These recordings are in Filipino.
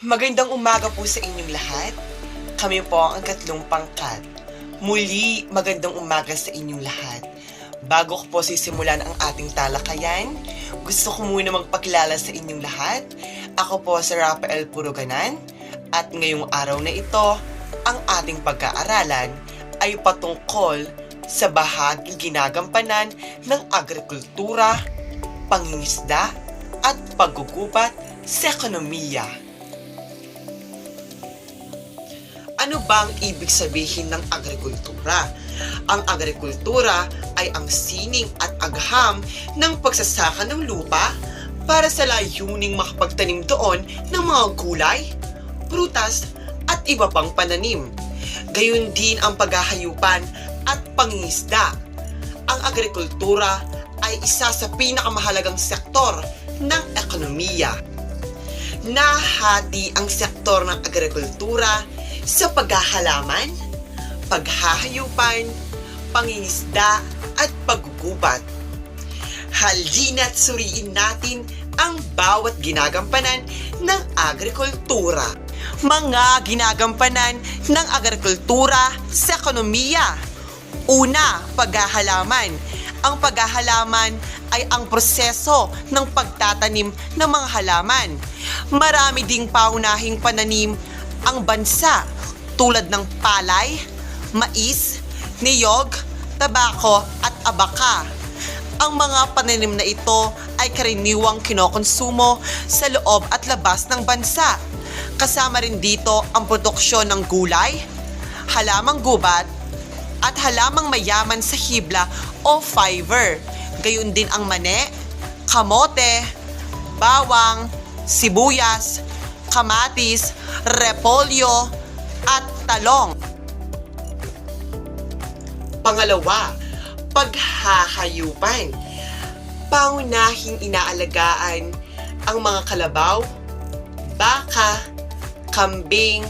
Magandang umaga po sa inyong lahat. Kami po ang ikatlong pangkat. Muli, magandang umaga sa inyong lahat. Bago ko po sisimulan ang ating talakayan, gusto ko muna magpakilala sa inyong lahat. Ako po si Rafael Puruganan at ngayong araw na ito, ang ating pag-aaralan ay patungkol sa bahagi ginagampanan ng agrikultura, pangingisda at paggugubat sa ekonomiya. Ano bang ibig sabihin ng agrikultura? Ang agrikultura ay ang sining at agham ng pagsasaka ng lupa para sa layuning makapagtanim doon ng mga gulay, prutas at iba pang pananim. Gayun din ang paghahayupan at pangingisda. Ang agrikultura ay isa sa pinakamahalagang sektor ng ekonomiya. Nahati ang sektor ng agrikultura sa paghahalaman, paghahayupan, pangingisda at paggugubat. Halina't suriin natin ang bawat ginagampanan ng agrikultura. Mga ginagampanan ng agrikultura sa ekonomiya. Una, paghahalaman. Ang paghahalaman ay ang proseso ng pagtatanim ng mga halaman. Marami ding paunahing pananim ang bansa tulad ng palay, mais, niyog, tabako at abaka. Ang mga pananim na ito ay karaniwang kinokonsumo sa loob at labas ng bansa. Kasama rin dito ang produksyon ng gulay, halamang gubat, at halamang mayaman sa hibla o fiber. Gayun din ang mani, kamote, bawang, sibuyas, kamatis, repolyo, at talong. Pangalawa, paghahayupan. Paunahing inaalagaan ang mga kalabaw, baka, kambing,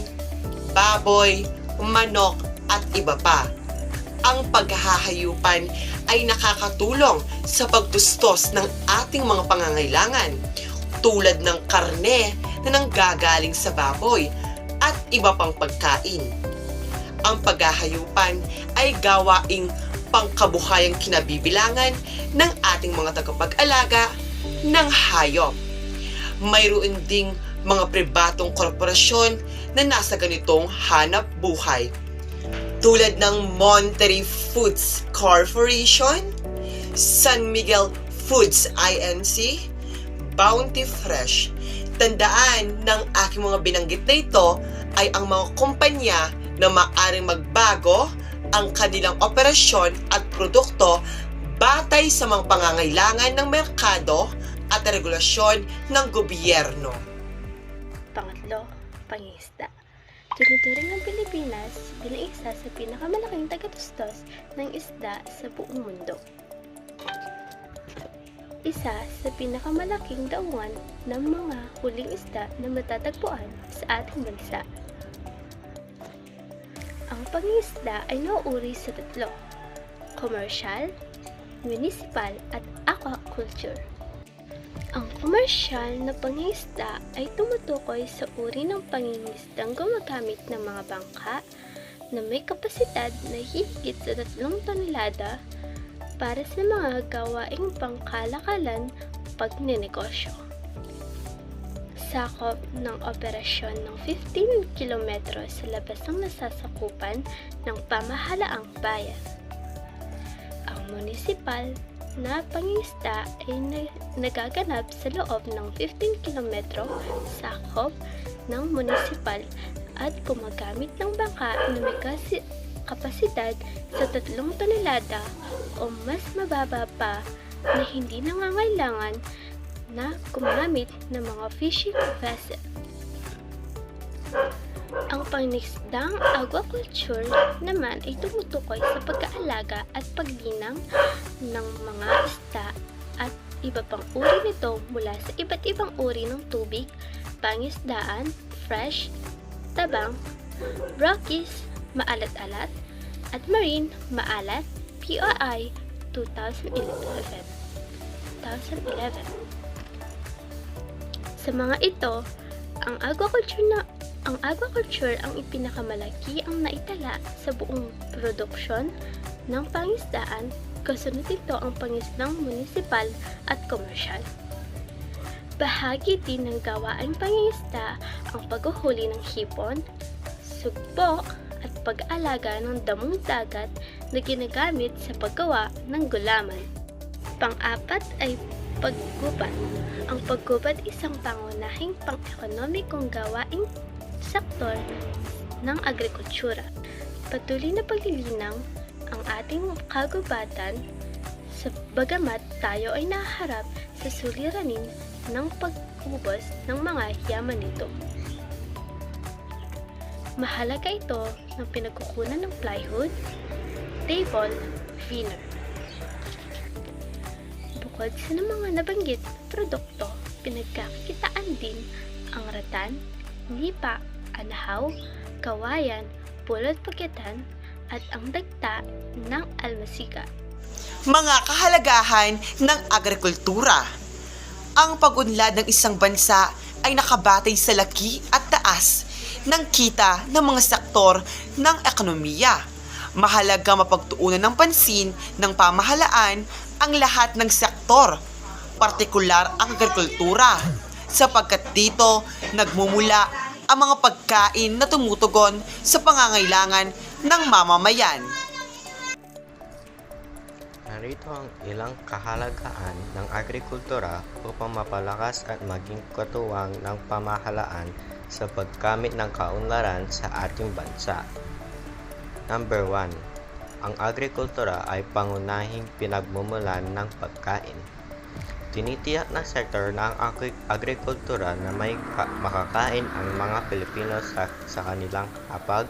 baboy, manok, at iba pa. Ang paghahayupan ay nakakatulong sa pagtustos ng ating mga pangangailangan tulad ng karne na nanggagaling sa baboy at iba pang pagkain. Ang paghahayupan ay gawaing pangkabuhayang kinabibilangan ng ating mga tagapag-alaga ng hayop. Mayroon ding mga pribatong korporasyon na nasa ganitong hanap buhay tulad ng Monterey Foods Corporation, San Miguel Foods Inc., Bounty Fresh. Tandaan ng aking mga binanggit na ito ay ang mga kumpanya na maaaring magbago ang kanilang operasyon at produkto batay sa mga pangangailangan ng merkado at regulasyon ng gobyerno. Pangatlo, pangingisda. Tinuturing ang Pilipinas bilang isa sa pinakamalaking tagatustos ng isda sa buong mundo. Isa sa pinakamalaking daungan ng mga huling isda na matatagpuan sa ating bansa. Ang pangingisda ay nauuri sa tatlo: commercial, municipal at aquaculture. Ang komersyal na pangingisda ay tumutukoy sa uri ng pangingisdang gumagamit ng mga bangka na may kapasidad na higit sa 3 tonelada para sa mga gawaing pangkalakalan pagnenegosyo. Sakop ng operasyon ng 15 kilometro sa labas ng nasasakupan ng pamahalaang bayan. Ang municipal na pangingisda ay nagaganap sa loob ng 15 kilometro sakop ng municipal at gumagamit ng bangka na may kapasidad sa 3 tonelada o mas mababa pa na hindi nangangailangan na gumamit ng mga fishing vessel. Ang pangingisdang aquaculture naman ay tumutukoy sa pag-aalaga at paglinang ng mga isda at iba pang uri nito mula sa iba't ibang uri ng tubig, pangisdaan, fresh, tabang, brackish, maalat-alat, at marine, maalat, POI 2011. Sa mga ito, Ang aquaculture ang ipinakamalaki ang naitala sa buong produksyon ng pangisdaan, kasunod nito ang pangisdang munisipal at komersyal. Bahagi din ng gawaing pangingisda ang paghuhuli ng hipon, sugpo at pag-alaga ng damong dagat na ginagamit sa paggawa ng gulaman. Pang-apat ay paggubad. Ang paggubad isang pangunahing pang-ekonomikong gawaing sektor ng agrikultura. Patuloy na paglilinang ang ating kagubatan sa bagamat tayo ay naharap sa suliranin ng pag-ubos ng mga yaman nito. Mahalaga ito ng pinagkukunan ng plywood, table, veneer. Bukod sa mga nabanggit na produkto, pinagkakitaan din ang ratan, lipa, anahaw, kawayan, pulot pagyatan, at ang dagta ng almasiga. Mga kahalagahan ng agrikultura. Ang pag-unlad ng isang bansa ay nakabatay sa laki at taas ng kita ng mga sektor ng ekonomiya. Mahalaga mapagtuunan ng pansin ng pamahalaan ang lahat ng sektor, partikular ang agrikultura, sapagkat dito nagmumula ang mga pagkain na tumutugon sa pangangailangan ng mamamayan. Narito ang ilang kahalagaan ng agrikultura upang mapalakas at maging katuwang ng pamahalaan sa paggamit ng kaunlaran sa ating bansa. Number 1. Ang agrikultura ay pangunahing pinagmumulan ng pagkain. Tinitiyak ng sektor ng agrikultura na may makakain ang mga Pilipino sa kanilang hapag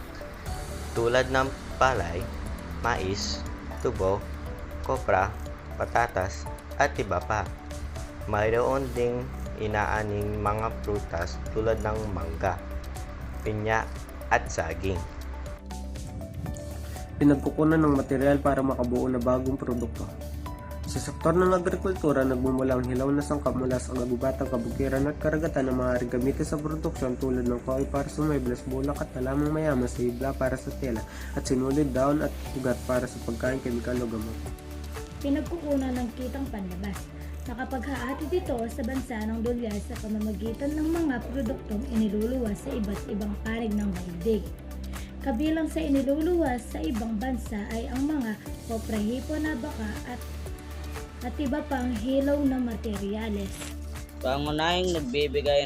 tulad ng palay, mais, tubo, kopra, patatas, at iba pa. Mayroon ding inaaning mga prutas tulad ng mangga, pinya, at saging. Pinagkukunan ng material para makabuo na bagong produkto. Sa sektor ng agrikultura, nagmumula ang hilaw na sangkap mula sa kagubatang kabukiran at karagatan na maaaring gamitin sa produksyon tulad ng kahoy para sa mebles, bulak at talamang mayaman sa hibla para sa tela, at sinulid, daon at ugat para sa pagkain, kemikal o gamot. Pinagkukunan ng kitang panlabas. Nakapaghahatid ito sa bansa ng dolyar sa pamamagitan ng mga produktong iniluluwas sa iba't ibang panig ng daigdig. Kabilang sa iniluluwas sa ibang bansa ay ang mga kopra, hipon na baka at iba pang hilaw na materyales. Pangunahing nagbibigay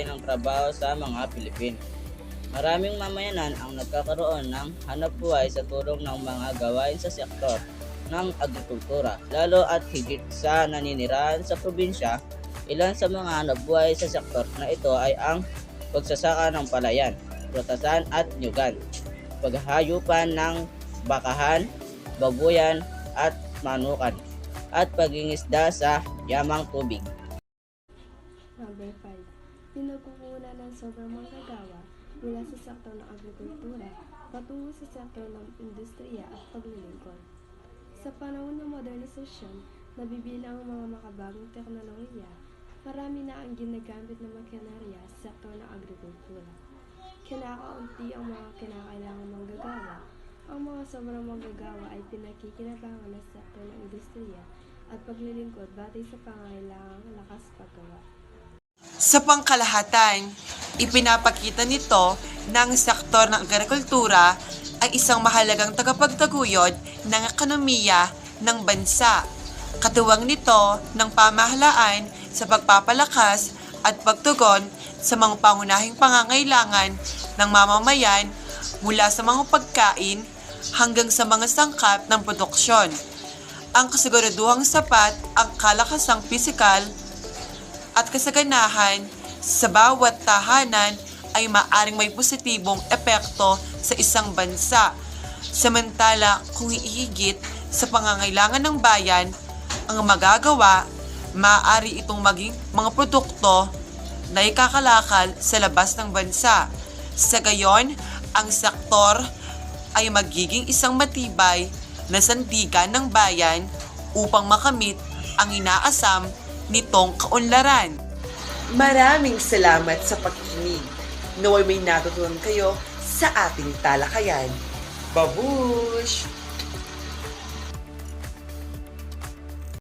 ng trabaho sa mga Pilipino. Maraming mamayanan ang nagkakaroon ng hanapbuhay sa tulong ng mga gawain sa sektor ng agrikultura, lalo at higit sa naninirahan sa probinsya. Ilan sa mga hanapbuhay sa sektor na ito ay ang pagsasaka ng palayan, prutasan at nyugan, paghahayupan ng bakahan, babuyan at manukan, at pagingisda sa yamang tubig. Number 5. Pinagkukunan ng sobrang manggagawa mula sa sektor ng agrikultura patungo sa sektor ng industriya at paglilingkod. Sa panahon ng modernisasyon, nabibilang ang mga makabagong teknolohiya, marami na ang ginagamit na makinarya sa sektor ng agrikultura. Kinakaunti ang mga kinakailangan manggagawa. Ang mga sobrang manggagawa ay pinakikinabangan ng sektor ng industriya at paglilingkod batay sa pangangailangang lakas paggawa. Sa pangkalahatan, ipinapakita nito na ang sektor ng agrikultura ay isang mahalagang tagapagtaguyod ng ekonomiya ng bansa. Katuwang nito ng pamahalaan sa pagpapalakas at pagtugon sa mga pangunahing pangangailangan ng mamamayan mula sa mga pagkain hanggang sa mga sangkap ng produksyon. Ang kasiguraduhang sapat ang kalakasang pisikal at kasaganahan sa bawat tahanan ay maaring may positibong epekto sa isang bansa. Samantala, kung hihigit sa pangangailangan ng bayan ang magagawa, maaari itong maging mga produkto na ikakalakal sa labas ng bansa. Sa gayon, ang sektor ay magiging isang matibay na sandigan ng bayan upang makamit ang inaasam nitong kaunlaran. Maraming salamat sa pakikinig. Naway may natutunan kayo sa ating talakayan. Babush!